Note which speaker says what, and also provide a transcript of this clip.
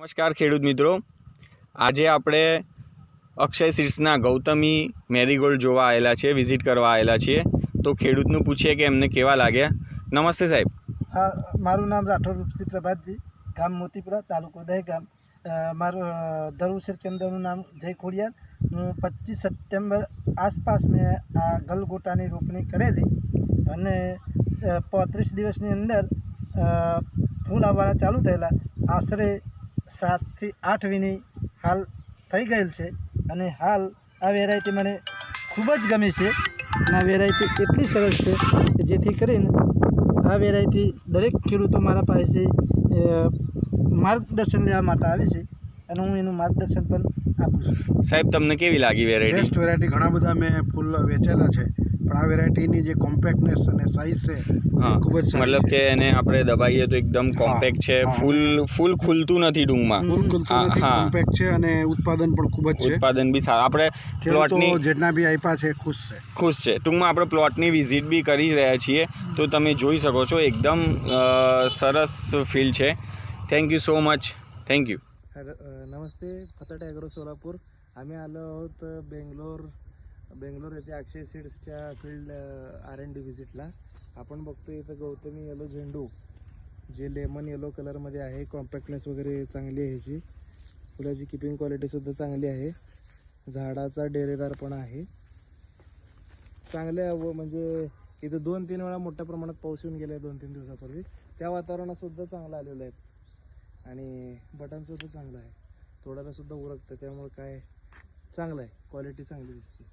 Speaker 1: નમસ્કાર ખેડૂત મિત્રો, આજે આપણે અક્ષય સીડ્સના ગૌતમી મેરીગોલ્ડ જોવા આવેલા છીએ, વિઝિટ કરવા આવેલા છીએ. તો ખેડૂતનું પૂછીએ કે એમને કેવા લાગ્યા. નમસ્તે સાહેબ.
Speaker 2: હા, મારું નામ રાઠોડ રૂપસિંહ પ્રભાતજી, ગામ મોતીપુરા, તાલુકો દહેગામ. મારું ધરુસર કેન્દ્રનું નામ જય ખોડિયાર. હું 25 સપ્ટેમ્બર આસપાસ મેં આ ગલગોટાની રોપણી કરેલી અને 35 દિવસની અંદર ફૂલ આવવાના ચાલુ થયેલા. આશરે 7 થી 8 વીની હાલ થઈ ગયેલ છે અને હાલ આ વેરાયટી મને ખૂબ જ ગમે છે અને આ વેરાયટી એટલી સરસ છે કે જેથી કરીને આ વેરાયટી દરેક ખેડૂતો મારા પાસેથી માર્ગદર્શન લેવા માટે આવે છે અને હું એનું માર્ગદર્શન પણ આપું છું.
Speaker 1: સાહેબ, તમને કેવી લાગી વેરાયટી?
Speaker 3: Best variety. ઘણા બધા મેં ફૂલ વેચેલા છે, પણ આ વેરાયટીની જે કોમ્પેક્ટનેસ અને સાઇઝ છે ખૂબ જ સારી
Speaker 1: મતલબ
Speaker 3: છે.
Speaker 1: કે એને આપણે દબાઈએ તો એકદમ કોમ્પેક્ટ છે, ફૂલ ખુલતું નથી ટૂંકમાં.
Speaker 3: ફૂલ ખુલતું નથી,
Speaker 1: હા.
Speaker 3: કોમ્પેક્ટ છે અને ઉત્પાદન પણ ખૂબ જ છે.
Speaker 1: ઉત્પાદન બી સારું. આપણે પ્લોટની
Speaker 3: ખેડૂતો જેટલા બી આપ્યા છે ખુશ છે.
Speaker 1: ટૂંકમાં આપણે પ્લોટની વિઝિટ બી કરી રહ્યા છીએ, તો તમે જોઈ શકો છો એકદમ સરસ ફીલ છે. Thank you so much. Thank you.
Speaker 4: नमस्ते, फताटे ॲग्रो सोलापूर. आम्ही आलो आहोत बेंगलोर येथे अक्षय सीड्सच्या फील्ड R&D व्हिजिटला. आपण बघतो इथं गौतमी येलो झेंडू जे लेमन येलो कलरमध्ये आहे. कॉम्पॅक्टनेस वगैरे चांगली आहे ह्याची. फुलाची किपिंग क्वालिटीसुद्धा चांगली आहे. झाडाचा डेरेदारपणा आहे चांगले. म्हणजे इथं 2-3 वेळा मोठ्या प्रमाणात पाऊस येऊन गेला 2-3 दिवसापूर्वी. त्या वातावरणातसुद्धा चांगलं आलेलं आहे आणि बटनसुद्धा चांगलं आहे. तोडायला सुद्धा उरकतं, त्यामुळे काय चांगलं आहे, क्वालिटी चांगली दिसते.